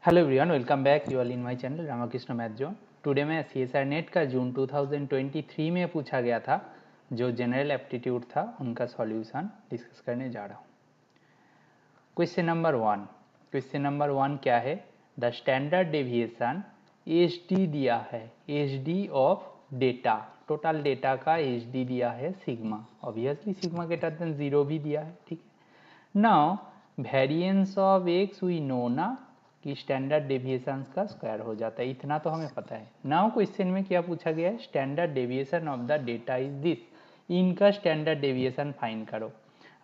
Hello everyone, welcome back you all in my channel Ramakrishna math zone. Today मैं CSR net का जून 2023 में पूछा गया था जो जनरल एप्टीट्यूड था उनका सॉल्यूशन डिस्कस करने जा रहा हूँ। क्वेश्चन नंबर वन क्या है? The standard deviation H D दिया है, H D of data, total data का एच डी दिया है sigma, obviously sigma greater than 0 भी दिया है, ठीक है। Now variance of X we know ना कि स्टैंडर्ड डेविएशन का स्क्वायर हो जाता है, इतना तो हमें पता है। नाउ क्वेश्चन में क्या पूछा गया है? Standard deviation of the data is this, इनका स्टैंडर्ड डेविएशन फाइंड करो।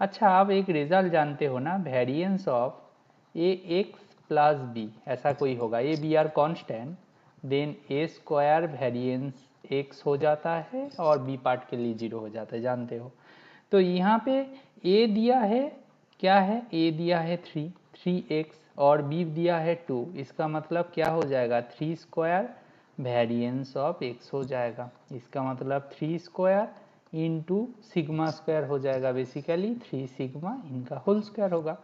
अच्छा, आप एक रिजल्ट जानते हो ना, variance of A X plus B, ऐसा कोई होगा, A B are constant, then A square variance X हो जाता है और बी पार्ट के लिए 0 हो जाता है, जानते हो। तो यहाँ पे ए दिया है, क्या है? ए दिया है 3x और बी दिया है 2, इसका मतलब क्या हो जाएगा? 3 स्क्वायर वेरिएंस ऑफ x हो जाएगा, इसका मतलब 3 स्क्वायर इंटू सिग्मा स्क्वायर हो जाएगा, बेसिकली 3 सिग्मा इनका होल स्क्वायर होगा।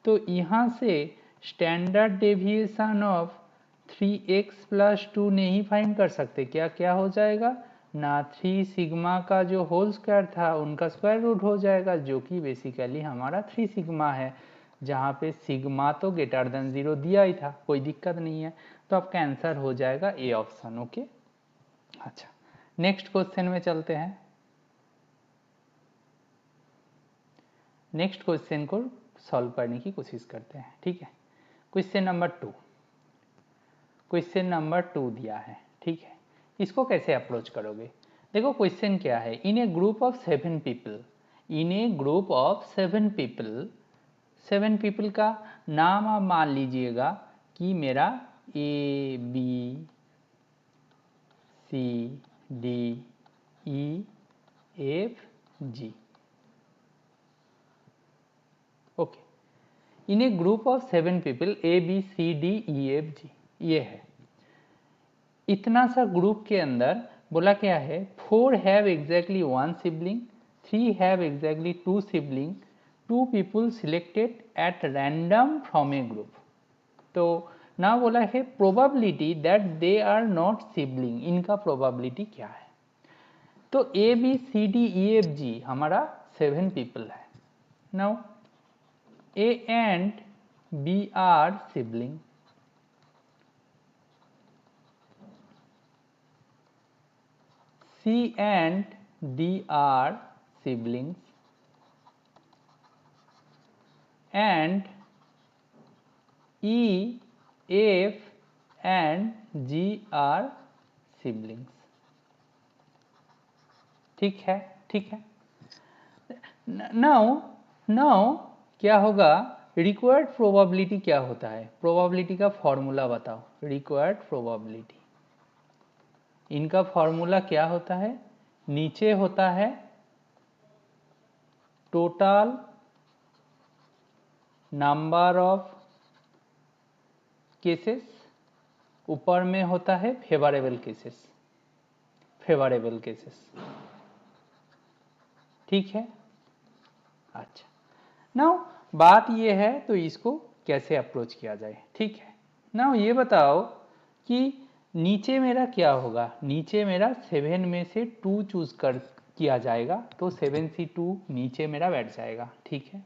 तो यहाँ से standard deviation of 3x plus 2 नहीं फाइंड कर सकते, क्या क्या हो जाएगा ना, 3 सिग्मा का जो होल स्क्वायर था उनका स्क्वायर रूट हो जाएगा, जो कि बेसिकली हमारा 3 सिग्मा है, जहाँ पे सिग्मा तो ग्रेटर देन 0 दिया ही था, कोई दिक्कत नहीं है। तो आपका आंसर हो जाएगा ए ऑप्शन, ओके। अच्छा, नेक्स्ट क्वेश्चन में चलते हैं। नेक्स्ट क्वेश्चन को सॉल्व करने की कोशिश करते हैं, ठीक है। क्वेश्चन नंबर 2 दिया है, ठीक है। इसको कैसे अप्रोच करोगे? देखो क्वेश्चन क्या है, in a group of 7 people, in a group of 7 people, 7 people का नाम आप मान लीजिएगा कि मेरा A B C D E F G, okay. In a group of 7 people, A B C D E F G, ये है। इतना सा ग्रुप के अंदर बोला क्या है, 4 have exactly 1 sibling, 3 have exactly 2 sibling, 2 people selected at random from a group. तो ना बोला है probability that they are not sibling, इनका प्रोबेबिलिटी क्या है? तो A B C D E F G हमारा 7 पीपल है। Now A and B are sibling, C and D are siblings, and E, F and G are siblings, ठीक है, ठीक है। नाउ क्या होगा, रिक्वायर्ड प्रोबेबिलिटी क्या होता है? प्रोबेबिलिटी का फॉर्मूला बताओ। रिक्वायर्ड प्रोबेबिलिटी, इनका फॉर्मूला क्या होता है? नीचे होता है टोटल नंबर ऑफ केसेस, ऊपर में होता है फेवरेबल केसेस, फेवरेबल केसेस, ठीक है। अच्छा, नाउ बात ये है तो इसको कैसे अप्रोच किया जाए, ठीक है। नाउ ये बताओ कि नीचे मेरा क्या होगा? नीचे मेरा 7 में से 2 चूज कर किया जाएगा, तो 7 से 2 नीचे मेरा बैठ जाएगा, ठीक है।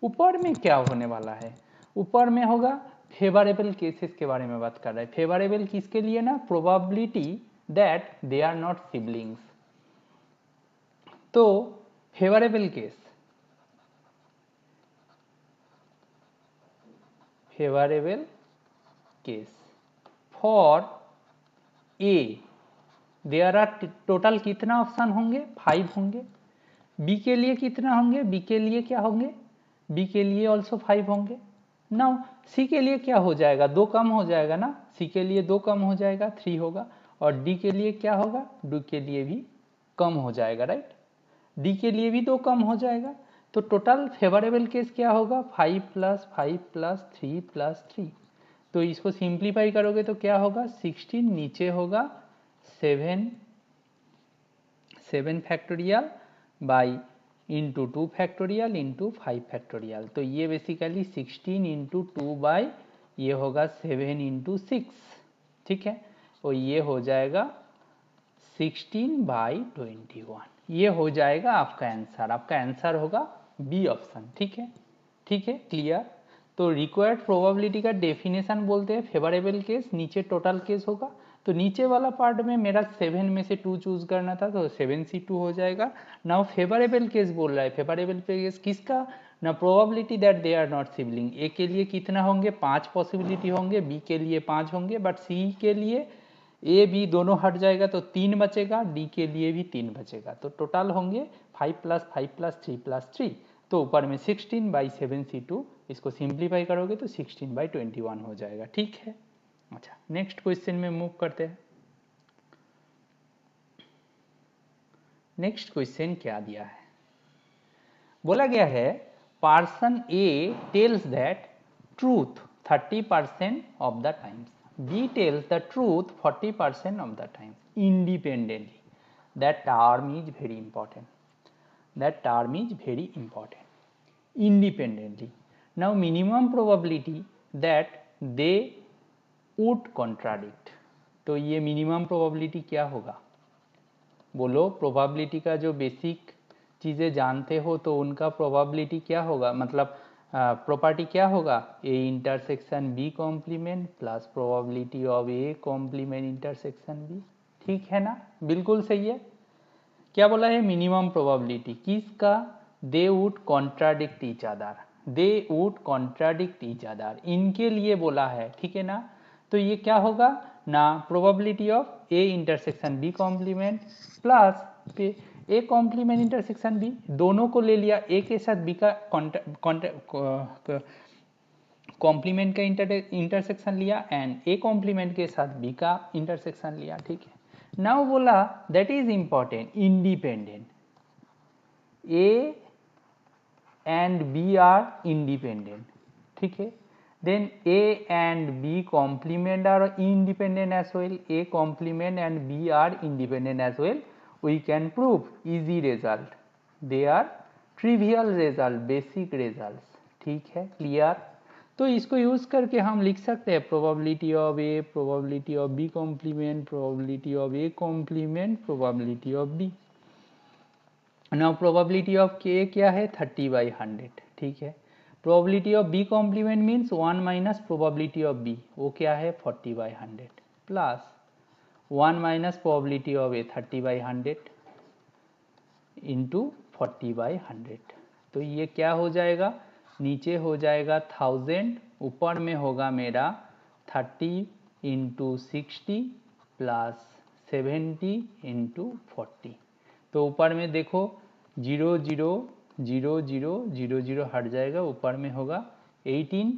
ऊपर में क्या होने वाला है? ऊपर में होगा फेवरेबल केसेस के बारे में बात कर रहा है। फेवरेबल किसके लिए ना? Probability that they are not siblings. तो favourable case, favourable case for A, there are total कितना ऑप्शन होंगे? 5 होंगे। बी के लिए कितना होंगे? बी के लिए क्या होंगे? बी के लिए ऑल्सो 5 होंगे। नाउ सी के लिए क्या हो जाएगा? 2 कम हो जाएगा ना, सी के लिए 2 कम हो जाएगा, 3 होगा। और डी के लिए क्या होगा? डी के लिए भी कम हो जाएगा, राइट। डी के लिए भी 2 कम हो जाएगा। तो टोटल फेवरेबल केस क्या होगा? 5 प्लस 5 प्लस 3 प्लस 3। तो इसको सिंप्लीफाई करोगे तो क्या होगा? 16, नीचे होगा 7 factorial by into 2 factorial into 5 factorial. तो ये बेसिकली 16 इंटू 2 बाई ये होगा 7 इंटू 6, ठीक है, और ये हो जाएगा 16/21। ये हो जाएगा आपका आंसर। आपका आंसर होगा बी ऑप्शन। ठीक है, ठीक है, क्लियर। तो रिक्वायर्ड प्रोबेबिलिटी का डेफिनेशन बोलते हैं फेवरेबल केस, नीचे टोटल केस होगा। तो नीचे वाला पार्ट में मेरा 7 में से 2 चूज करना था, तो 7C2 हो जाएगा। नाउ फेवरेबल केस बोल रहा है, फेवरेबल केस किसका ना, probability that they are not sibling. A के लिए कितना होंगे, 5 पॉसिबिलिटी होंगे, बी के लिए 5 होंगे, बट सी के लिए ए बी दोनों हट जाएगा तो 3 बचेगा, डी के लिए भी 3 बचेगा, तो टोटल होंगे 5 + 5 + 3 + 3। तो ऊपर में 16/7C2, इसको सिंप्लीफाई करोगे तो 16/21 हो जाएगा। ठीक है, अच्छा नेक्स्ट क्वेश्चन में मूव करते हैं। नेक्स्ट क्वेश्चन क्या दिया है, बोला गया है person A tells that truth 30% of the times, B tells the truth 40% of the times independently. That term is very important, that term is very important, independently. Now minimum probability that they would contradict, तो ये minimum probability क्या होगा, बोलो। Probability का जो basic चीज़ें जानते हो तो उनका प्रोबेबिलिटी क्या होगा, मतलब प्रॉपर्टी क्या होगा, A intersection B complement plus probability of A complement intersection B. ठीक है ना, बिल्कुल सही है। क्या बोला है, मिनिमम प्रोबेबिलिटी किसका, they would contradict each other, they would contradict each other, इनके लिए बोला है। ठीक है ना, तो ये क्या होगा ना, probability of A intersection B complement plus A complement intersection B, दोनों को ले लिया, ए के साथ बी का कॉम्प्लीमेंट का इंटरसेक्शन लिया एंड ए कॉम्प्लीमेंट के साथ बी का इंटरसेक्शन लिया। ठीक है, नाउ बोला that is important independent, A and B are independent. ठीक है, then A and B complement are independent as well, A complement and B are independent as well, we can prove easy result, they are trivial result, basic result. ठीक है, clear. तो इसको use करके हम लिख सकते हैं probability of A, probability of B complement, probability of A complement, probability of B. Now probability of के क्या है, 30/100। ठीक है, probability of B complement means 1 minus probability of B, वो क्या है 40/100 plus 1 minus probability of A 30/100 into 40/100। तो ये क्या हो जाएगा, नीचे हो जाएगा 1000, ऊपर में होगा मेरा 30 इंटू 60 प्लस 70 इंटू 40। तो ऊपर में देखो 0 0 0 0 0 0 हट जाएगा, ऊपर में होगा 18,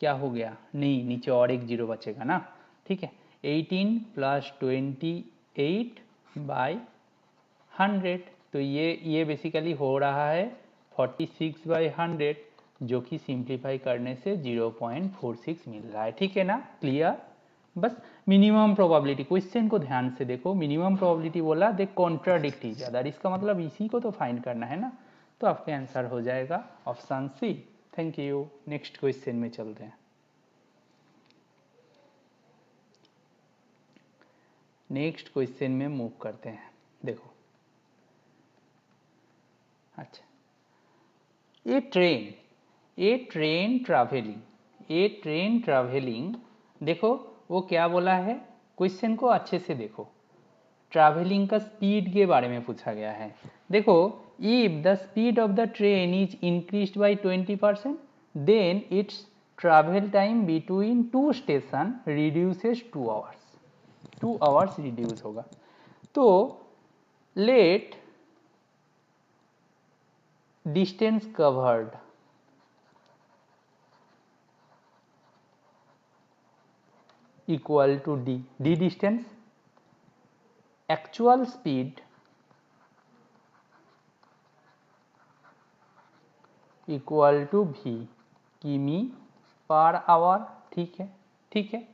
क्या हो गया, नहीं नीचे और एक 0 बचेगा ना। ठीक है, 18 प्लस 28/100, तो ये बेसिकली हो रहा है 46/100, जो कि सिंप्लीफाई करने से 0.46 मिल रहा है। ठीक है ना, क्लियर। बस मिनिमम प्रोबेबिलिटी, क्वेश्चन को ध्यान से देखो, मिनिमम प्रोबेबिलिटी बोला दे कॉन्ट्राडिक्ट ईच अदर, इसका मतलब इसी को तो फाइंड करना है ना, तो आपका आंसर हो जाएगा option C. Thank you, next question में चलते हैं। नेक्स्ट क्वेश्चन में मूव करते हैं। देखो, अच्छा, ए ट्रेन ट्रैवलिंग, देखो वो क्या बोला है, क्वेश्चन को अच्छे से देखो, ट्रैवलिंग का स्पीड के बारे में पूछा गया है। देखो, if the speed of the train is increased by 20%, then its travel time between 2 station reduces 2 hours, 2 hours reduce होगा। तो let distance covered equal to D distance, actual speed equal to भी किमी पर आवर। ठीक है, ठीक है,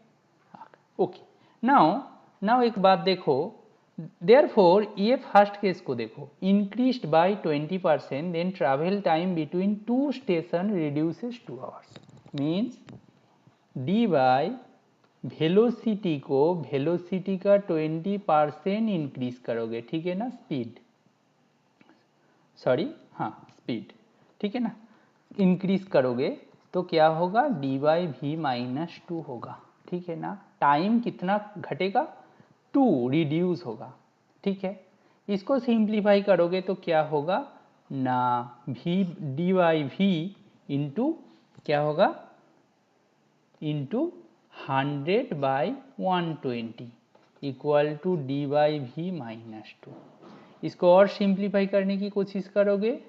okay. Now एक बात देखो, देयरफॉर ये फर्स्ट केस को देखो, increased by 20%, then travel time between 2 station reduces 2 hours. Means D by velocity को वेलोसिटी का 20% इंक्रीज करोगे, ठीक है ना, स्पीड, सॉरी हाँ स्पीड, ठीक है ना, इंक्रीज करोगे तो क्या होगा, डी बाई वी माइनस 2 होगा, ठीक है ना। टाइम कितना घटेगा, 2 रिड्यूस होगा, ठीक है। इसको सिंप्लीफाई करोगे तो क्या होगा ना, V D by V into क्या होगा, into 100/120 equal to D by V minus 2। इसको और सिंप्लीफाई करने की कोशिश करोगे,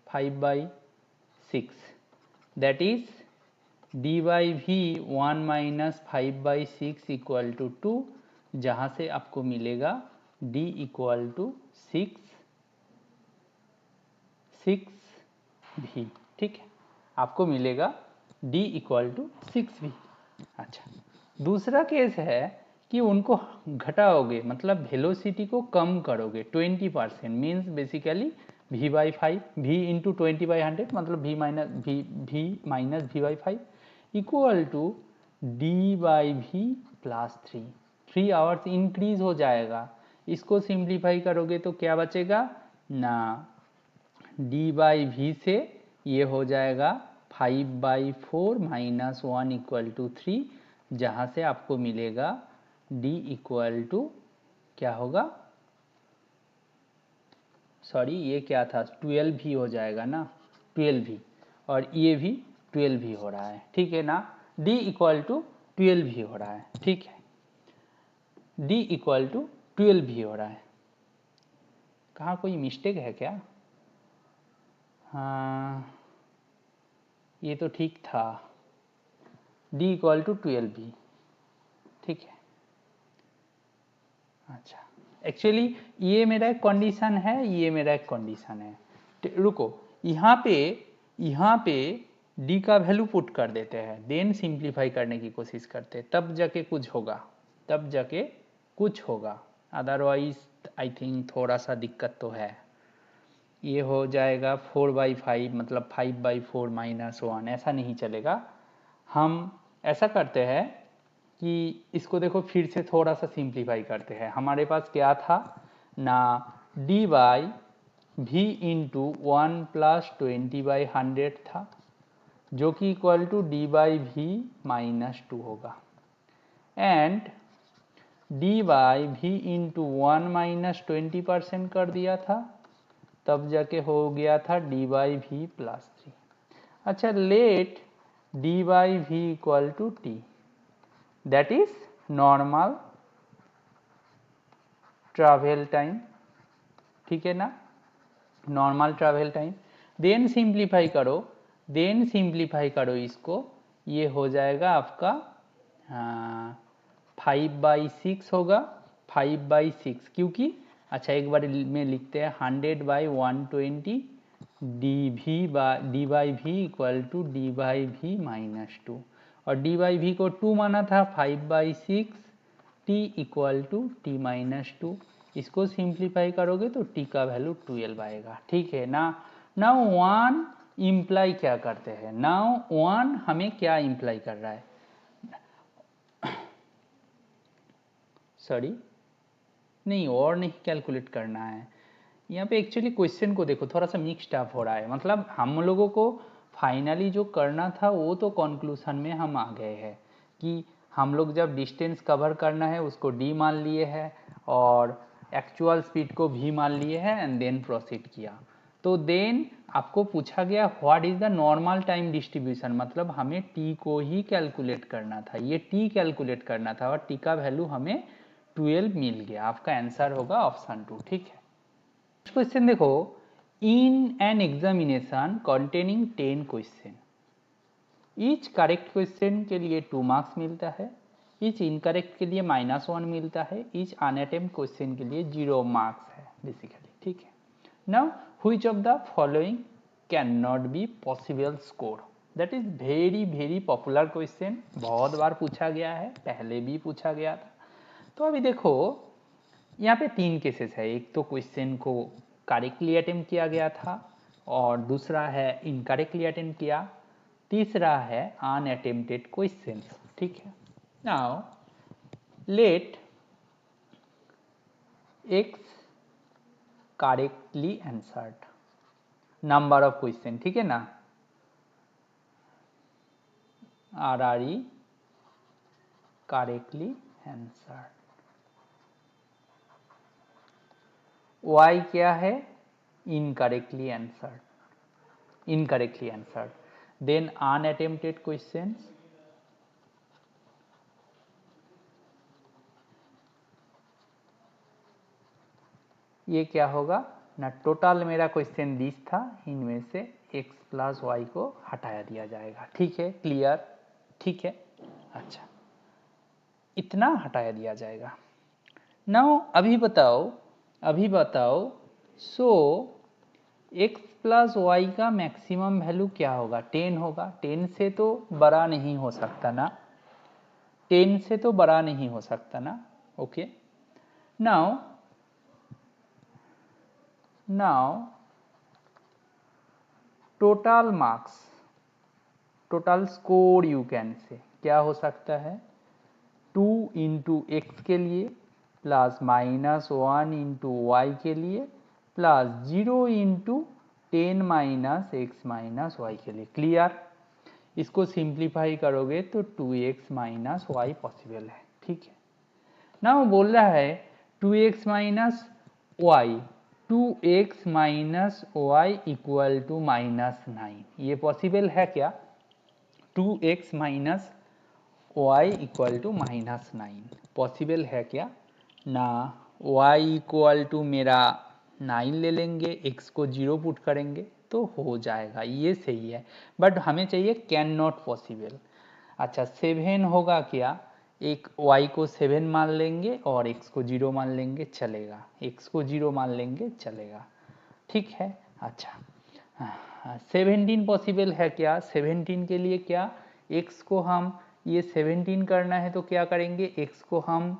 5/6 that is D by V 1 minus 5/6 equal to 2, जहाँ से आपको मिलेगा d इक्वल टू 6v, ठीक है, आपको मिलेगा d इक्वल टू 6v। अच्छा, दूसरा केस है कि उनको घटाओगे, मतलब वेलोसिटी को कम करोगे 20%, means basically v by 5, v into 20/100 मतलब v minus v by 5 equal to d by V plus 3 hours increase हो जाएगा। इसको सिंप्लीफाई करोगे तो क्या बचेगा ना, d बाई वी से ये हो जाएगा 5/4 माइनस 1 इक्वल टू 3, जहाँ से आपको मिलेगा d इक्वल टू क्या होगा, सॉरी ये क्या था, 12 भी हो जाएगा ना, 12 भी, और ये भी 12 भी हो रहा है, ठीक है ना, d इक्वल टू 12 भी हो रहा है, ठीक है, d इक्वल टू 12 भी हो रहा है। कहाँ कोई मिस्टेक है क्या, हाँ ये तो ठीक था, d इक्वल टू 12 भी, ठीक है। अच्छा, एक्चुअली ये मेरा एक कंडीशन है, ये मेरा एक कंडीशन है, रुको यहाँ पे d का वैल्यू पुट कर देते हैं, देन सिंप्लीफाई करने की कोशिश करते हैं, तब जाके कुछ होगा, तब जाके कुछ होगा, अदरवाइज आई थिंक थोड़ा सा दिक्कत तो है। ये हो जाएगा 4/5 मतलब 5/4 माइनस 1, ऐसा नहीं चलेगा। हम ऐसा करते हैं कि इसको देखो फिर से थोड़ा सा सिंप्लीफाई करते हैं। हमारे पास क्या था ना, d by V into 1 plus 20/100 था, जो कि equal to d by V minus 2 होगा, and d by V into 1 minus 20% कर दिया था, तब जाके हो गया था d बाई वी प्लस 3। अच्छा, let d by V equal to t, that is normal travel time, ठीक है ना, normal travel time. Then simplify करो इसको, ये हो जाएगा आपका 5/6 होगा, 5/6 क्योंकि, अच्छा एक बार में लिखते हैं 100/120 D by V equal to D by V minus 2, और डी बाई वी को 2 माना था, 5/6 T equal to T minus 2। इसको सिंप्लीफाई करोगे तो टी का वैल्यू 12 आएगा, ठीक है ना। नाउ 1 इम्प्लाई क्या करते हैं, नाउ 1 हमें क्या इम्प्लाई कर रहा है, सॉरी नहीं और नहीं कैलकुलेट करना है, यहाँ पे एक्चुअली क्वेश्चन को देखो थोड़ा सा मिक्स्ड अप हो रहा है, मतलब हम लोगों को फाइनली जो करना था वो तो कंक्लूजन में हम आ गए हैं कि हम लोग जब डिस्टेंस कवर करना है उसको d मान लिए है और एक्चुअल स्पीड को v मान लिए है एंड देन प्रोसीड किया। तो देन आपको पूछा गया what is the normal time distribution, मतलब हमें t को ही कैलकुलेट करना था, ये t कैलकुलेट करना था और t का वैल्यू हमें 12 मिल गया। आपका आंसर होगा ऑप्शन 2, ठीक है। क्वेश्चन देखो, in an examination containing 10 question, each correct question के लिए 2 मार्क्स मिलता है, ईच इनकरेक्ट के लिए -1 मिलता है, ईच अनअटेम्प्ट क्वेश्चन के लिए 0 मार्क्स है बेसिकली, ठीक है। Now which of the following can not be possible score, that is very popular question, बहुत बार पूछा गया है, पहले भी पूछा गया था। तो अभी देखो यहाँ पे 3 केसेस है, एक तो क्वेश्चन को करेक्टली अटेम्प्ट किया गया था और दूसरा है इनकरेक्टली अटेम्प्ट किया। तीसरा है अनअटेम्प्टेड क्वेश्चंस, ठीक है। Now let x correctly answered, number of question, ठीक है ना, RRE करेक्टली आंसर्ड, y क्या है, incorrectly answered, incorrectly answered, then unattempted questions, ये क्या होगा ना, टोटल मेरा क्वेश्चन 20 था, इनमें से x प्लस वाई को हटाया दिया जाएगा, ठीक है, क्लियर, ठीक है। अच्छा, इतना हटाया दिया जाएगा। नाउ अभी बताओ सो x प्लस वाई का मैक्सिमम वैल्यू क्या होगा, 10 होगा, 10 से तो बड़ा नहीं हो सकता ना, 10 से तो बड़ा नहीं हो सकता ना, okay. Now total marks, total score you can say क्या हो सकता है, 2 इंटू एक्स के लिए प्लस -1 इंटू वाई के लिए plus 0 into 10 minus X minus Y के लिए, क्लियर। इसको सिंप्लीफाई करोगे तो 2x माइनस वाई पॉसिबल है, ठीक है ना। वो बोल रहा है 2x minus Y, 2x minus Y equal to -9, ये पॉसिबल है क्या, 2x minus Y equal to -9 possible है क्या ना, y इक्वल टू मेरा 9 ले लेंगे, x को 0 पुट करेंगे तो हो जाएगा, ये सही है, बट हमें चाहिए कैन नॉट पॉसिबल। अच्छा 7 होगा क्या, एक y को 7 मान लेंगे और x को 0 मान लेंगे, चलेगा, x को 0 मान लेंगे, चलेगा, ठीक है। अच्छा 17 पॉसिबल है क्या, 17 के लिए क्या, x को हम ये 17 करना है तो क्या करेंगे, x को हम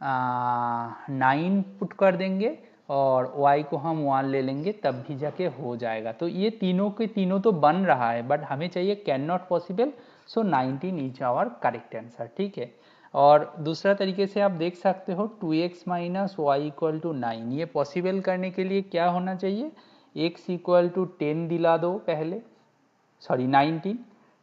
9 पुट कर देंगे और y को हम 1 ले लेंगे, तब भी जाके हो जाएगा। तो ये तीनों के तीनों तो बन रहा है, बट हमें चाहिए can not possible, so 19 is our correct answer, ठीक है। और दूसरा तरीके से आप देख सकते हो 2x minus Y equal to 9, ये पॉसिबल करने के लिए क्या होना चाहिए, x इक्वल टू 10 दिला दो पहले, सॉरी 19,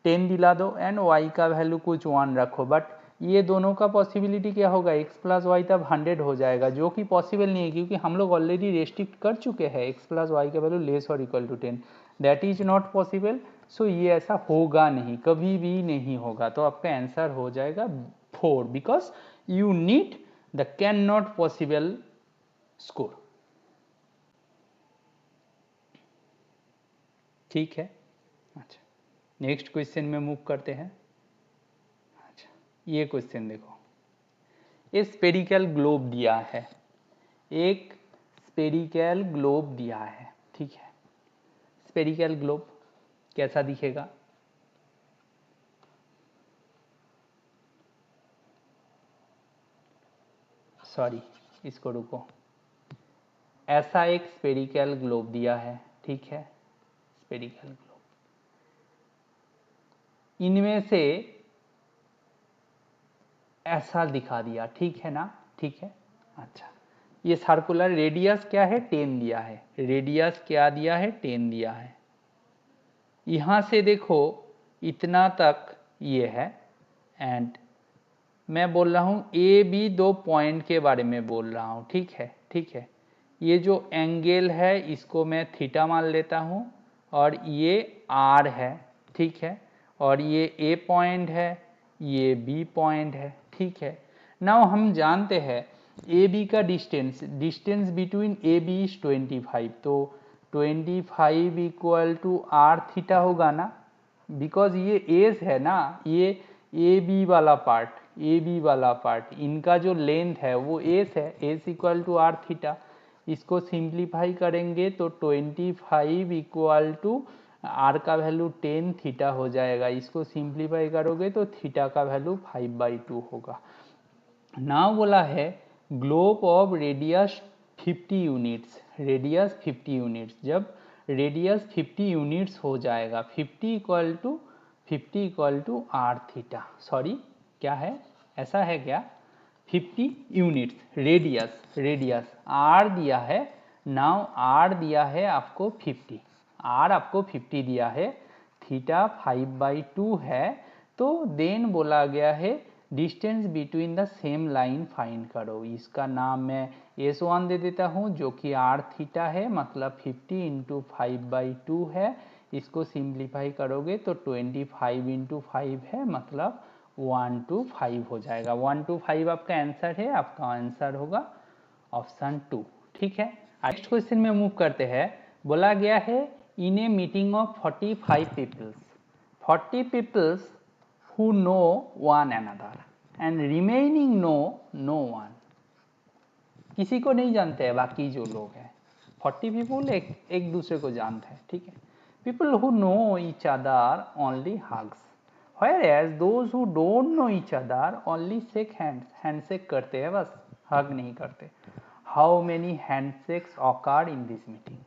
10 दिला दो एंड y का वैल्यू कुछ 1 रखो, बट ये दोनों का पॉसिबिलिटी क्या होगा, x प्लस वाई तब 100 हो जाएगा, जो कि पॉसिबल नहीं है क्योंकि हम लोग ऑलरेडी रेस्ट्रिक्ट कर चुके हैं x प्लस वाई का value less or equal to 10, that is not possible. So ये ऐसा होगा नहीं, कभी भी नहीं होगा, तो आपका आंसर हो जाएगा 4, because you need the can not possible score, ठीक है। अच्छा नेक्स्ट क्वेश्चन में मूव करते हैं। अच्छा ये क्वेश्चन देखो, एक स्पेरिकल ग्लोब दिया है, एक स्पेरिकल ग्लोब दिया है, ठीक है। स्पेरिकल ग्लोब कैसा दिखेगा, सॉरी इसको रुको, ऐसा एक स्पेरिकल ग्लोब दिया है, ठीक है, स्पेरिकल ग्लोब, इनमें से ऐसा दिखा दिया, ठीक है ना, ठीक है। अच्छा ये सर्कुलर रेडियस क्या है, 10 दिया है, रेडियस क्या दिया है, 10 दिया है, यहां से देखो इतना तक ये है, एंड मैं बोल रहा हूं ए बी दो पॉइंट के बारे में बोल रहा हूं, ठीक है, ठीक है। ये जो एंगल है इसको मैं थीटा मान लेता हूं और ये आर है, ठीक है, और ये ए पॉइंट है, ये बी पॉइंट है, ठीक है। नाउ हम जानते हैं ए बी का distance, distance between A B is 25, तो 25 इक्वल टू आर थीटा होगा ना, बिकॉज ये एज है ना, ये ए बी वाला पार्ट, ए बी वाला पार्ट इनका जो लेंथ है वो एस है, S equal to R theta, इसको सिंप्लीफाई करेंगे तो 25 इक्वल टू आर का वैल्यू 10 थीटा हो जाएगा, इसको सिंप्लीफाई करोगे तो थीटा का वैल्यू 5/2 होगा। नाउ बोला है globe of radius 50 units, radius 50 units, जब रेडियस 50 यूनिट्स हो जाएगा, 50 equal to 50 equal to R theta, sorry क्या है, ऐसा है क्या, 50 यूनिट्स रेडियस आर दिया है, नाउ आर दिया है आपको 50, आर आपको 50 दिया है, थीटा 5/2 है, तो देन बोला गया है distance between the same line find करो। इसका नाम मैं S1 दे देता हूँ जो कि आर थीटा है, मतलब 50 इंटू 5/2 है। इसको सिंप्लीफाई करोगे तो 25 इंटू 5 है, मतलब 125 हो जाएगा। 125 आपका आंसर है, आपका आंसर होगा ऑप्शन 2। ठीक है, नेक्स्ट क्वेश्चन में मूव करते हैं। बोला गया है in a meeting of 45 peoples, 40 peoples who know one another and remaining know no one, किसी को नहीं जानते हैं बाकी जो लोग हैं, 40 पीपल एक दूसरे को जानते हैं। ठीक है, people who know each other only hugs, whereas those who don't know each other only shake hands, handshake करते हैं बस, हग नहीं करते। How many handshakes occur in this meeting,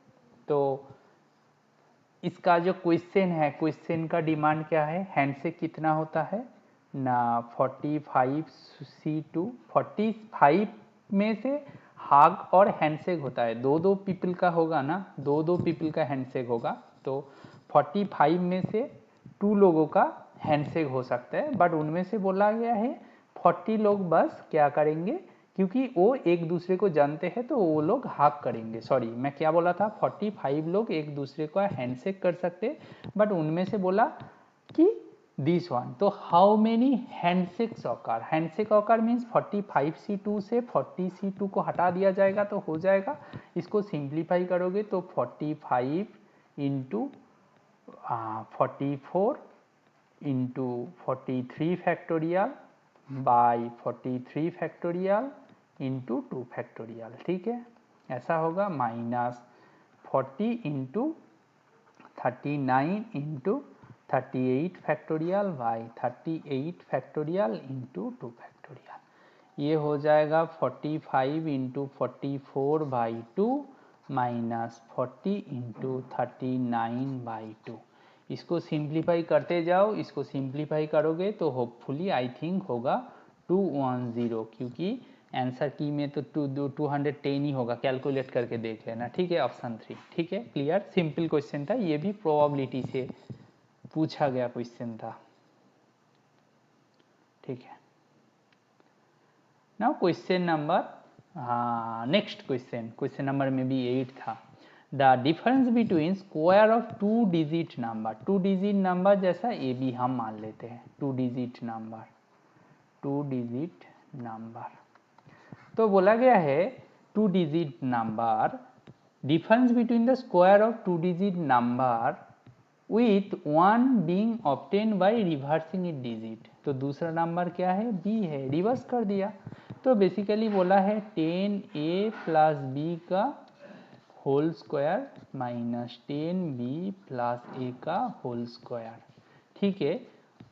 तो इसका जो क्वेश्चन है, क्वेश्चन का डिमांड क्या है, हैंडशेक कितना होता है ना, 45C2, 45 में से हग और हैंडशेक होता है, दो पीपल का होगा ना, दो पीपल का हैंडशेक होगा, तो 45 में से 2 लोगों का हैंडशेक हो सकता है, बट उनमें से बोला गया है 40 लोग बस क्या करेंगे, क्योंकि वो एक दूसरे को जानते हैं तो वो लोग हग करेंगे। सॉरी मैं क्या बोला था, 45 लोग एक दूसरे का हैंडशेक कर सकते, बट उनमें से बोला कि दिस वन, तो how many handshakes occur, handshake occur means 45C2 से 40C2 को हटा दिया जाएगा तो हो जाएगा। इसको सिंप्लीफाई करोगे तो 45 into 44 into 43 factorial by 43 factorial into 2 factorial. ठीक है, ऐसा होगा minus 40 into 39 into 38 factorial by 38 factorial into 2 factorial. ये हो जाएगा 45 इंटू 44/2 माइनस 40 इंटू 39/2। इसको सिंप्लीफाई करते जाओ, इसको सिंप्लीफाई करोगे तो होपफुली आई थिंक होगा 210, क्योंकि आंसर की में तो 210 ही होगा, कैलकुलेट करके देख लेना। ठीक है, ऑप्शन 3। ठीक है, क्लियर, सिंपल क्वेश्चन था, ये भी प्रोबेबिलिटी से पूछा गया क्वेश्चन था। ठीक है, now question number, next question number में भी 8 था। The difference between square of 2 digit number, 2 digit number जैसा ए बी हम मान लेते हैं, 2 डिजिट नंबर, 2 डिजिट नंबर, तो बोला गया है 2 digit number, difference between the square of 2 digit number with 1 being obtain by reversing it digit, तो दूसरा नंबर क्या है, बी है, रिवर्स कर दिया, तो बेसिकली बोला है 10a प्लस बी का whole square minus 10b plus a का होल स्क्वायर। ठीक है,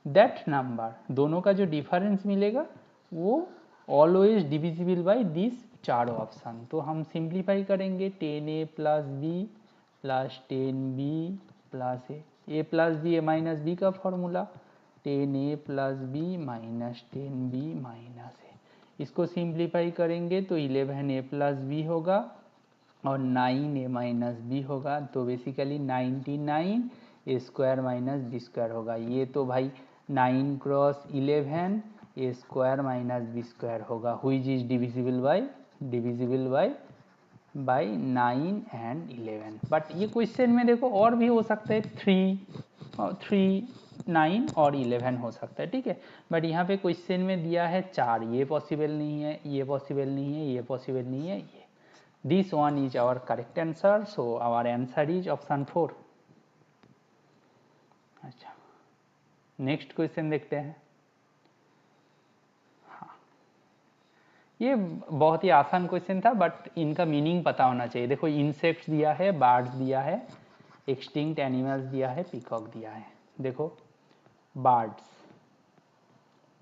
दैट नंबर, दोनों का जो डिफरेंस मिलेगा वो ऑलवेज डिविजिबल बाय दिस चारों ऑप्शन, तो हम सिंप्लीफाई करेंगे 10a plus B plus 10b plus A plus B, A minus B का formula 10a plus B minus 10b minus A, इसको सिंप्लीफाई करेंगे तो 11a प्लस बी होगा और 9a माइनस बी होगा, तो basically 99 A square minus B square होगा। ये तो भाई 9 cross 11 A square minus B square होगा, which is divisible by 9 and 11। But ये क्वेश्चन में देखो और भी हो सकता है, 3, 9 और 11 हो सकता है। ठीक है, बट यहाँ पे क्वेश्चन में दिया है 4, ये पॉसिबल नहीं है, ये पॉसिबल नहीं है, ये पॉसिबल नहीं है, ये, this one is our correct answer, so our answer is option 4। अच्छा, नेक्स्ट क्वेश्चन देखते हैं। हाँ, ये बहुत ही आसान क्वेश्चन था, बट इनका मीनिंग पता होना चाहिए। देखो, इंसेक्ट्स दिया है, बर्ड्स दिया है, एक्सटिंक्ट एनिमल्स दिया है, पीकॉक दिया है। देखो, बर्ड्स,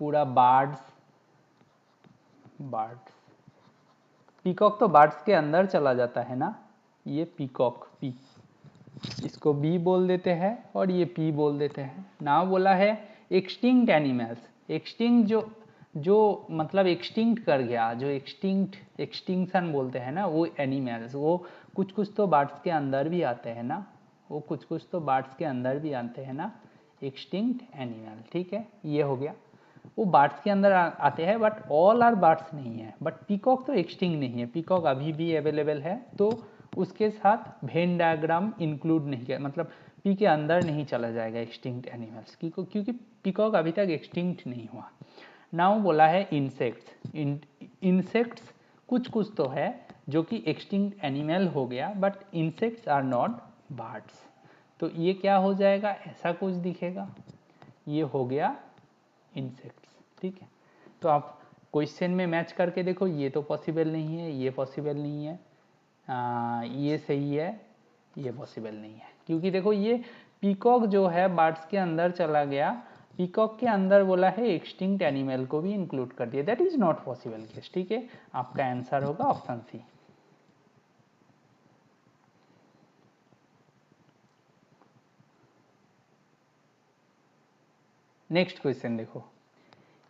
पूरा बर्ड्स, पीकॉक तो बर्ड्स के अंदर चला जाता है ना, ये पीकॉक, इसको बी बोल देते हैं और ये पी बोल देते हैं। नाउ बोला है एक्सटिंक्ट एनिमल्स, एक्सटिंक्ट जो मतलब एक्सटिंक्ट कर गया, जो एक्सटिंक्शन बोलते हैं ना, वो एनिमल्स, वो कुछ कुछ तो बर्ड्स के अंदर भी आते हैं ना, वो कुछ कुछ तो बर्ड्स के अंदर भी आते हैं ना, एक्सटिंक्ट एनिमल। ठीक है, ये हो गया, वो बर्ड्स के अंदर आते हैं, बट ऑल आर बर्ड्स नहीं है। बट पीकॉक तो एक्सटिंक्ट नहीं है, पीकॉक अभी भी अवेलेबल है, तो उसके साथ वेन डायग्राम इंक्लूड नहीं किया, मतलब पी के अंदर नहीं चला जाएगा एक्सटिंक्ट एनिमल्स, क्योंकि पीकॉक अभी तक एक्सटिंक्ट नहीं हुआ। नाउ बोला है इंसेक्ट्स, इंसेक्ट्स कुछ कुछ तो है जो कि एक्सटिंक्ट एनिमल हो गया, but insects are not birds. तो ये क्या हो जाएगा, ऐसा कुछ दिखेगा, ये हो गया इंसेक्ट्स। ठीक है, तो आप क्वेश्चन में मैच करके देखो, ये तो पॉसिबल नहीं है, ये पॉसिबल नहीं है, ये सही है, ये पॉसिबल नहीं है, क्योंकि देखो ये पीकॉक जो है बर्ड्स के अंदर चला गया, पीकॉक के अंदर बोला है एक्सटिंक्ट एनिमल को भी इंक्लूड कर दिया, that is not possible case. ठीक है, आपका आंसर होगा ऑप्शन सी। नेक्स्ट क्वेश्चन देखो,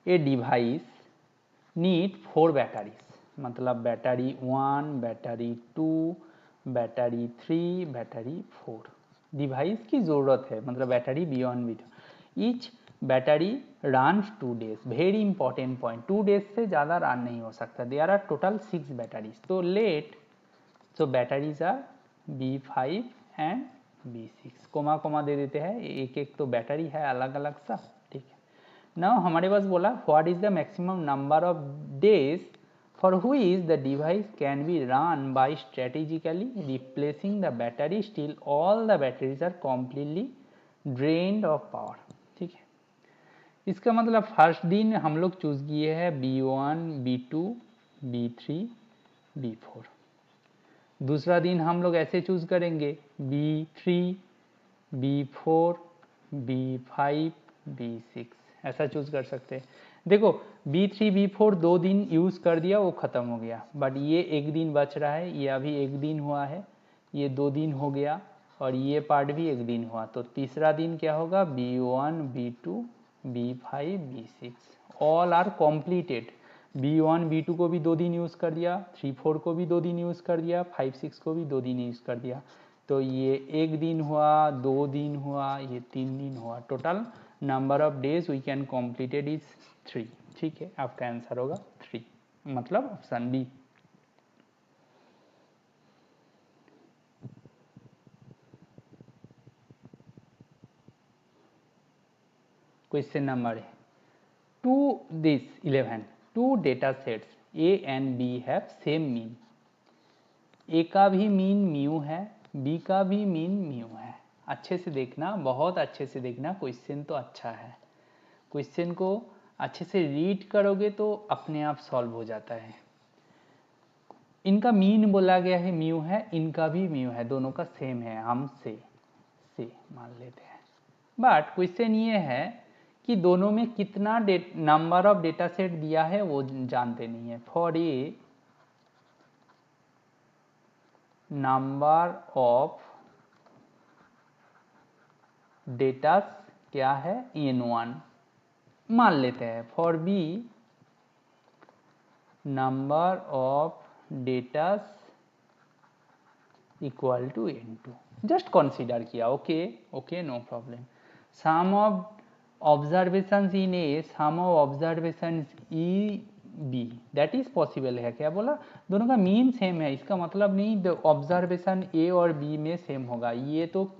ए डिवाइस नीड 4 बैटरीज, मतलब battery 1, battery 2, battery 3, battery 4, device की ज़रूरत है, मतलब battery B1 B2, each battery runs 2 days, very important point, 2 days से ज़्यादा रन नहीं हो सकता, देयर आर टोटल 6 बैटरीज, तो let, so batteries are B5 and B6, comma comma दे देते हैं, एक एक तो बैटरी है अलग अलग सा। ठीक है, नाउ हमारे पास बोला what is the maximum number of days for which the device can be run by strategically replacing the battery still all the batteries are completely drained of power. ठीक है, इसका मतलब फर्स्ट दिन हम लोग चूज किए हैं B1, B2, B3, B4, दूसरा दिन हम लोग ऐसे चूज करेंगे B3, B4, B5, B6, ऐसा चूज कर सकते हैं। देखो B3, B4 2 दिन यूज कर दिया, वो खत्म हो गया, बट ये एक दिन बच रहा है, ये अभी एक दिन हुआ है, ये 2 दिन हो गया, और ये पार्ट भी एक दिन हुआ, तो तीसरा दिन क्या होगा, B1, B2, B5, B6 all are completed. B1, B2 को भी 2 दिन यूज़ कर दिया, 3, 4 को भी 2 दिन यूज़ कर दिया, 5, 6 को भी 2 दिन यूज़ कर दिया, तो ये एक दिन हुआ, 2 दिन हुआ, ये 3 दिन हुआ, total number of days we can completed is 3। ठीक है, आपका आंसर होगा 3, मतलब option B. Question number 2 this 11, 2 data sets A and B have same mean, ए का भी मीन म्यू है, बी का भी मीन म्यू है। अच्छे से देखना, बहुत अच्छे से देखना, क्वेश्चन तो अच्छा है, क्वेश्चन को अच्छे से रीड करोगे तो अपने आप सॉल्व हो जाता है। इनका मीन बोला गया है म्यू है, इनका भी म्यू है, दोनों का सेम है, हम से मान लेते हैं, बट क्वेश्चन ये है कि दोनों में कितना नंबर ऑफ डेटा सेट दिया है वो जानते नहीं है। For A number of data क्या है, N1 मान लेते हैं, for B number of data equal to N2, just consider किया, okay okay, no problem. Sum of observations in A, sum of observations ई बी, दैट इज पॉसिबल है। क्या बोला, दोनों का मीन सेम है, इसका मतलब नहीं ऑब्जर्वेशन ए और बी में सेम होगा, ये तो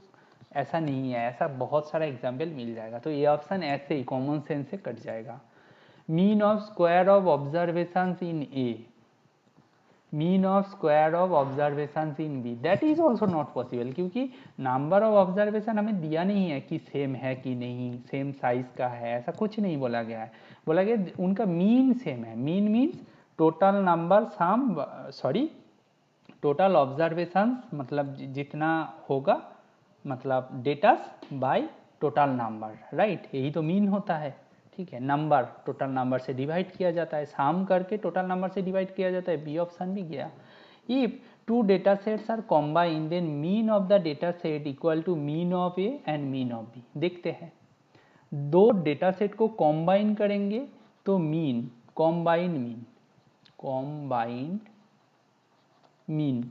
ऐसा नहीं है, ऐसा बहुत सारा एग्जाम्पल मिल जाएगा, तो ये ऑप्शन ऐसे ही कॉमन सेंस से कट जाएगा। Mean of square of observations in A, mean of square of observation in B, that is also not possible, क्योंकि नंबर ऑफ ऑब्जर्वेशन हमें दिया नहीं है कि सेम है कि नहीं, सेम साइज का है, ऐसा कुछ नहीं बोला गया है, बोला गया उनका मीन सेम है। मीन मीन्स टोटल नंबर सम, सॉरी टोटल ऑब्जर्वेशन, मतलब जितना होगा, मतलब datas by total number, right, यही तो मीन होता है। ठीक है, नंबर टोटल नंबर से डिवाइड किया जाता है, साम करके टोटल नंबर से डिवाइड किया जाता है, बी ऑप्शन भी गया। If two data sets are combined, then mean of the data set equal to mean of A and mean of B. देखते हैं, दो डेटा सेट को कॉम्बाइन करेंगे तो mean, combined mean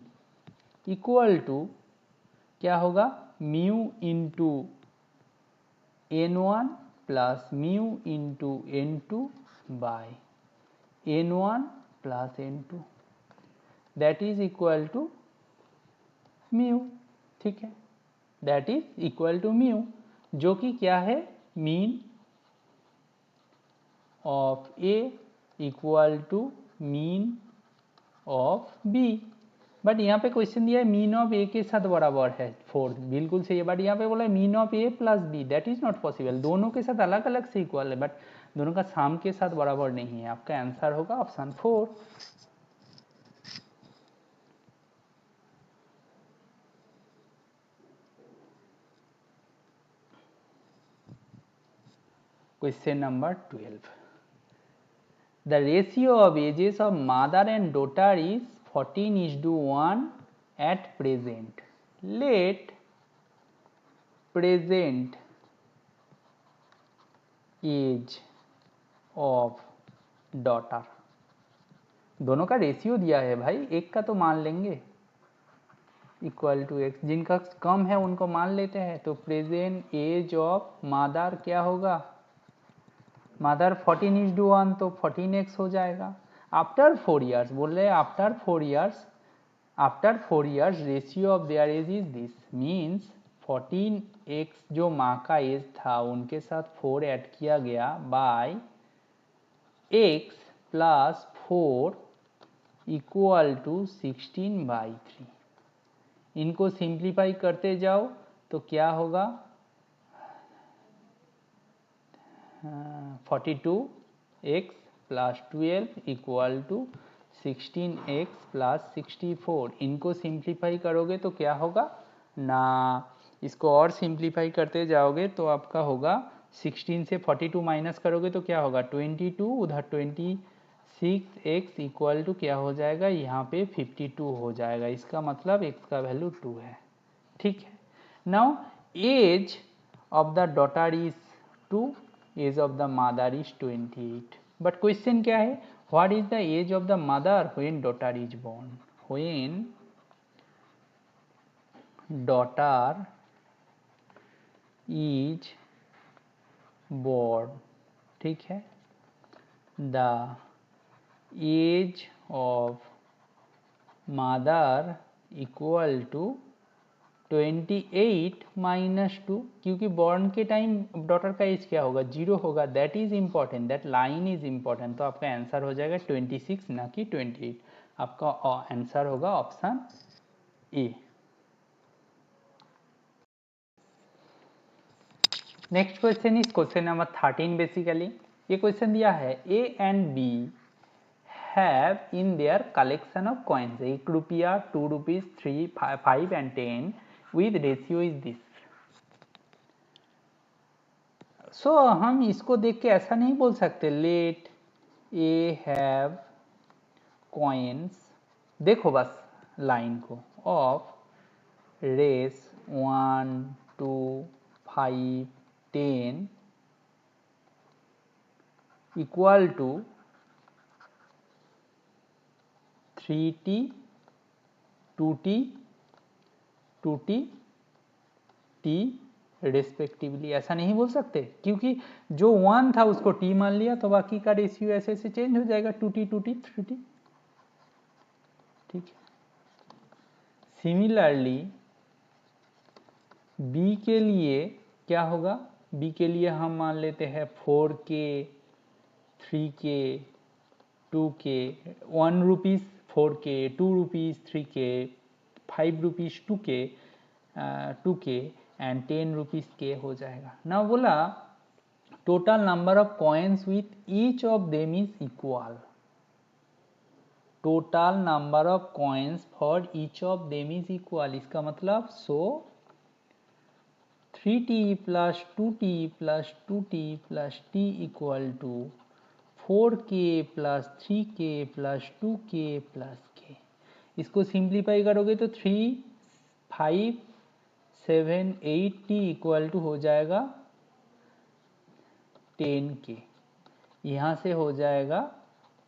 equal to क्या होगा, mu into n1 plus mu into n2 by n1 plus n2, that is equal to mu. ठीक है, that is equal to mu, जो कि क्या है, mean of A equal to mean of B. But यहाँ पे क्वेश्चन दिया है मीन ऑफ ए के साथ बराबर है 4, बिल्कुल सही है, बट यहाँ पे बोला है mean of A plus B, that is not possible. दोनों के साथ अलग अलग से इक्वल है, बट दोनों का साम के साथ बराबर नहीं है। आपका आंसर होगा option 4। Question number 12, the ratio of ages of mother and daughter is 14:1 at present. Let present age of daughter, दोनों का रेशियो दिया है भाई, एक का तो मान लेंगे इक्वल टू एक्स, जिनका कम है उनको मान लेते हैं। तो प्रेजेंट एज ऑफ मदर क्या होगा, मदर 14:1 तो 14x हो जाएगा। आफ्टर 4 ईयर्स बोल रहे हैं, after 4 years ratio of their age is this, means 14x जो माँ का एज था उनके साथ 4 ऐड किया गया by x plus 4 equal to 16/3। इनको सिंप्लीफाई करते जाओ तो क्या होगा, 42x plus 12 equal to 16x plus 64। इनको सिंप्लीफाई करोगे तो क्या होगा ना, इसको और सिंप्लीफाई करते जाओगे तो आपका होगा 16 से 42 माइनस करोगे तो क्या होगा 22, उधर 26x इक्वल टू क्या हो जाएगा, यहाँ पे 52 हो जाएगा। इसका मतलब x का वैल्यू 2 है। ठीक है, now age of the daughter is 2, age of the mother is 28। But question क्या है, what is the age of the mother when daughter is born, when daughter is born. ठीक है, the age of mother equal to 28 minus 2, क्योंकि born के time daughter का as क्या होगा, 0 होगा। That is important, that line is important. तो आपका आंसर हो जाएगा 26 ना कि 28। आपका आंसर होगा option A. Next question is question number 13। Basically ये क्वेश्चन दिया है A and B have in their collection of coins, 1 रुपया, 2 rupees, 3, 5 and 10 with ratio is this। So हम इसको देख के ऐसा नहीं बोल सकते लेट ए हैव कॉइन्स, देखो बस लाइन को, ऑफ रेस 1, 2, 5, 10 equal to 3t, 2t, 2t, t respectively. ऐसा नहीं बोल सकते, क्योंकि जो 1 था उसको t मान लिया तो बाकी का रेशियो ऐसे ऐसे चेंज हो जाएगा, 2t, 2t, 3t। ठीक है, सिमिलरली b के लिए क्या होगा, b के लिए हम मान लेते हैं 4k, 3k, 2k, 1 rupees 4k, 2 rupees 3k, 5 rupees 2k and 10 rupees के हो जाएगा ना। बोला total number of coins with each of them is equal, total number of coins for each of them is equal. इसका मतलब so 3t plus 2t plus 2t plus t equal to 4k plus 3k plus 2k plus k। इसको simplify करोगे तो 3 5 7 8 t equal to हो जाएगा 10k। यहाँ से हो जाएगा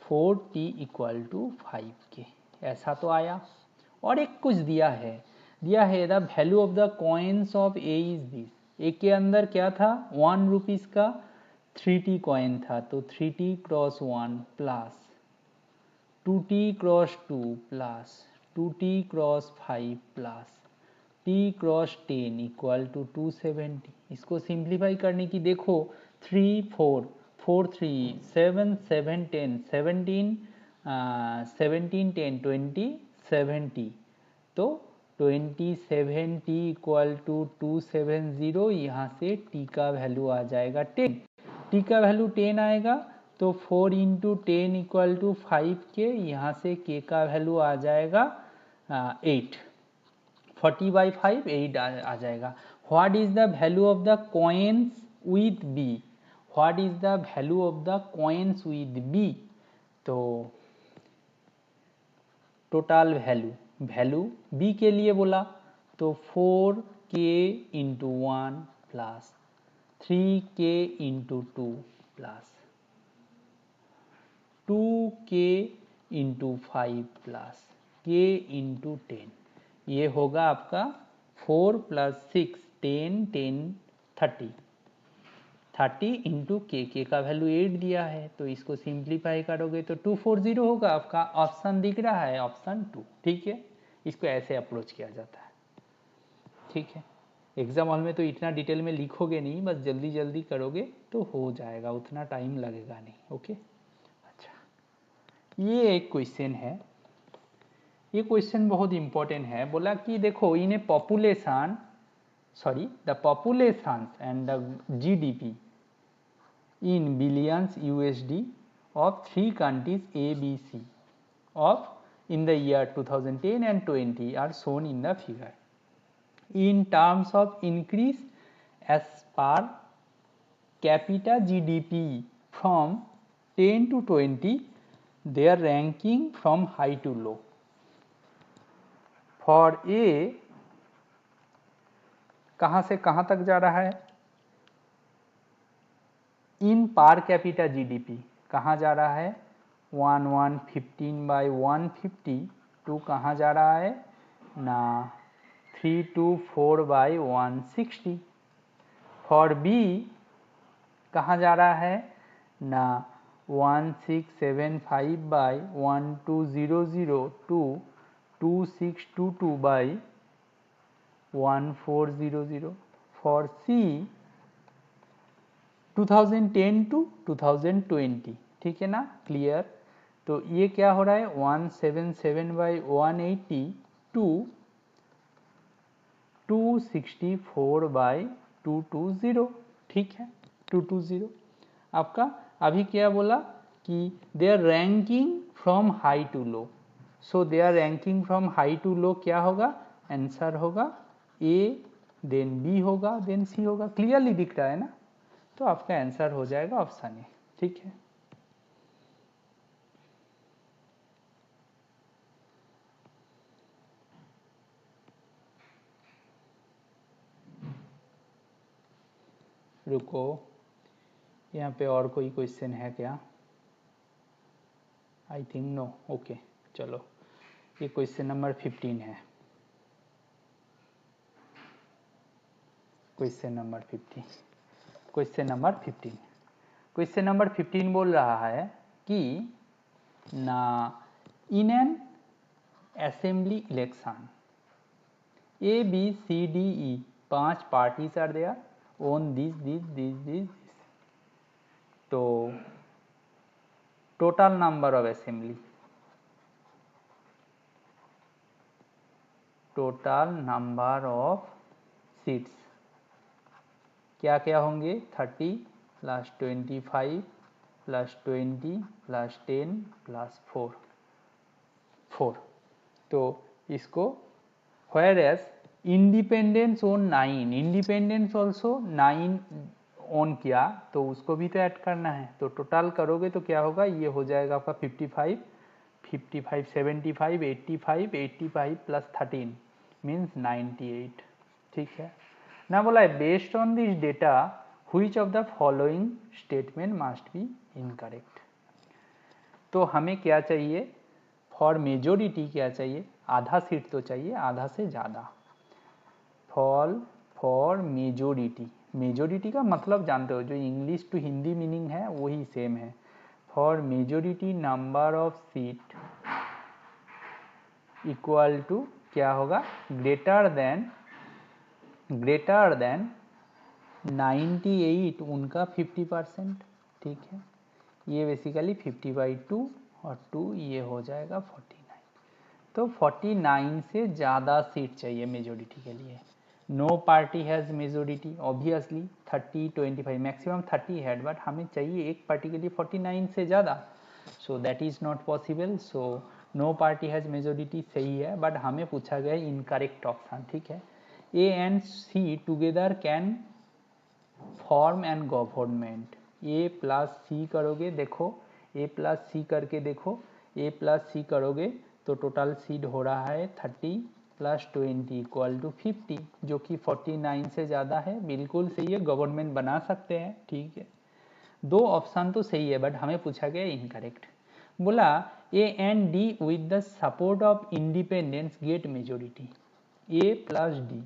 4t इक्वल टू 5k। ऐसा तो आया। और एक कुछ दिया है the value of the coins of A is this. A के अंदर क्या था 1 रुपीज का 3t कॉइन था, तो 3t cross 1 plus 2t cross 2 plus 2t cross 5 plus t cross 10 equal to 270। इसको सिंप्लीफाई करने की देखो 3 4 4 3 7 7 10 17 17 10 20 70, तो 27t इक्वल टू 270। यहाँ से t का वैल्यू आ जाएगा 10। t का वैल्यू 10 आएगा तो 4 इंटू 10 इक्वल टू 5k। यहाँ से k का वैल्यू आ जाएगा 8। 40/5 8 आ जाएगा। What is the value of the coins with b? What is the value of the coins with b? तो टोटल वैल्यू b के लिए बोला तो 4k into 1 plus 3k into 2 plus 2k into 5 plus k into 10। ये होगा आपका 4 plus 6 10 10 30 30 into के का वैल्यू 8 दिया है, तो इसको सिंप्लीफाई करोगे तो 240 होगा। आपका ऑप्शन दिख रहा है ऑप्शन 2। ठीक है, इसको ऐसे अप्रोच किया जाता है। ठीक है, एग्जाम हॉल में तो इतना डिटेल में लिखोगे नहीं, बस जल्दी जल्दी करोगे तो हो जाएगा, उतना टाइम लगेगा नहीं। ओके, अच्छा, ये एक क्वेश्चन है। ये क्वेश्चन बहुत इंपॉर्टेंट है। बोला कि देखो in a population the populations and the GDP in billions USD of 3 countries A, B, C of in the year 2010 and 20 are shown in the figure. In terms of increase as per capita GDP from 10 to 20, their ranking from high to low. For A कहाँ से कहाँ तक जा रहा है? इन per capita GDP कहाँ जा रहा है? 1,115/150 टू कहाँ जा रहा है ना 324/160। फॉर बी कहाँ जा रहा है ना 1675/1200 टू 2622/1400। For C 2010 to 2020। ठीक है ना, क्लियर। तो ये क्या हो रहा है 177/180 टू 264/220। ठीक है, 220 आपका। अभी क्या बोला कि they are ranking from high to low. So they are ranking from high to low क्या होगा? आंसर होगा ए, देन बी होगा, देन सी होगा। क्लियरली दिख रहा है ना, तो आपका आंसर हो जाएगा ऑप्शन ए। ठीक है, रुको, यहाँ पे और कोई क्वेश्चन है क्या? I think no. ओके, चलो, ये क्वेश्चन नंबर 15 है। क्वेश्चन नंबर 15 बोल रहा है कि ना in an assembly election A B C D E 5 parties are there on this. तो total number of assembly, total number of seats क्या क्या होंगे? 30 प्लस 25 प्लस 20 प्लस 10 प्लस 4। तो इसको whereas independents own 9, independents also 9 on किया, तो उसको भी तो ऐड करना है। तो टोटल करोगे तो क्या होगा? ये हो जाएगा आपका 55 55, 75, 85, 85 प्लस 13 मीन्स 98। ठीक है ना। बोला है based on this data which of the following statement must be incorrect. तो हमें क्या चाहिए, फॉर मेजोरिटी क्या चाहिए, आधा सीट तो चाहिए, आधा से ज़्यादा। फॉर मेजोरिटी, मेजोरिटी का मतलब जानते हो, जो इंग्लिश टू हिंदी मीनिंग है वही सेम है। For majority number of seat equal to क्या होगा, ग्रेटर देन 98 उनका 50%। ठीक है, ये बेसिकली 50/2 और 2 ये हो जाएगा 49। तो 49 से ज़्यादा सीट चाहिए मेजोरिटी के लिए। No party has majority obviously 30, 25 maximum 30 है, बट हमें चाहिए एक पार्टी के लिए 49 से ज़्यादा, so that is not possible. So no party has majority सही है, बट हमें पूछा गया इनकरेक्ट ऑप्शन। ठीक है, A and C together can form and government. A plus C करोगे, देखो ए प्लस सी करके देखो, ए प्लस सी करोगे तो टोटल सीट हो रहा है 30 प्लस 20 इक्वल टू 50, जो कि 49 से ज़्यादा है। बिल्कुल सही है, गवर्नमेंट बना सकते हैं। ठीक है, दो ऑप्शन तो सही है, बट हमें पूछा गया इनकरेक्ट। बोला A and D with the support of independents get majority. A plus D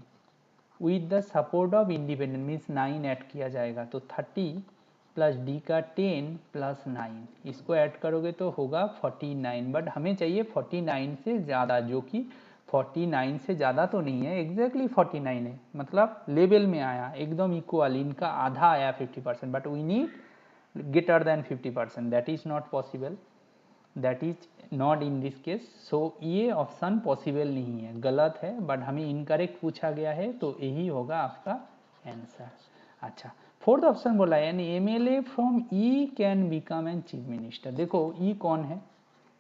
with the support of independent means 9 add किया जाएगा, तो 30 प्लस डी का 10 प्लस 9, इसको ऐड करोगे तो होगा 49, बट हमें चाहिए 49 से ज़्यादा, जो कि 49 से ज़्यादा तो नहीं है, एग्जैक्टली 49 है, मतलब लेवल में आया एकदम इक्वल, इनका आधा आया 50%, but we need greater than 50%, that is not possible, that is not in this case. So ये ऑप्शन पॉसिबल नहीं है, गलत है, बट हमें इनकरेक्ट पूछा गया है, तो यही होगा आपका आंसर। अच्छा, फोर्थ ऑप्शन बोला है यानी MLA from E can become an chief minister. देखो ई कौन है,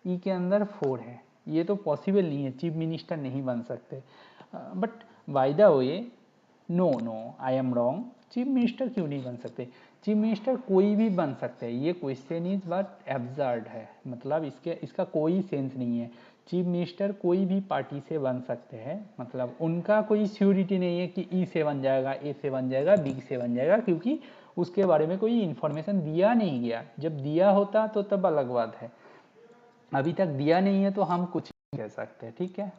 ई के अंदर 4 है, ये तो पॉसिबल नहीं है, चीफ मिनिस्टर नहीं बन सकते। But by the way no I am wrong, chief minister क्यों नहीं बन सकते, चीफ मिनिस्टर कोई भी बन सकते हैं। ये क्वेश्चन इज बट एब्सर्ड है, मतलब इसका कोई सेंस नहीं है। चीफ मिनिस्टर कोई भी पार्टी से बन सकते हैं, मतलब उनका कोई श्योरिटी नहीं है कि ई से बन जाएगा, ए से बन जाएगा, बी से बन जाएगा, क्योंकि उसके बारे में कोई इन्फॉर्मेशन दिया नहीं गया। जब दिया होता तो तब अलग बात है, अभी तक दिया नहीं है तो हम कुछ नहीं कह सकते। ठीक है।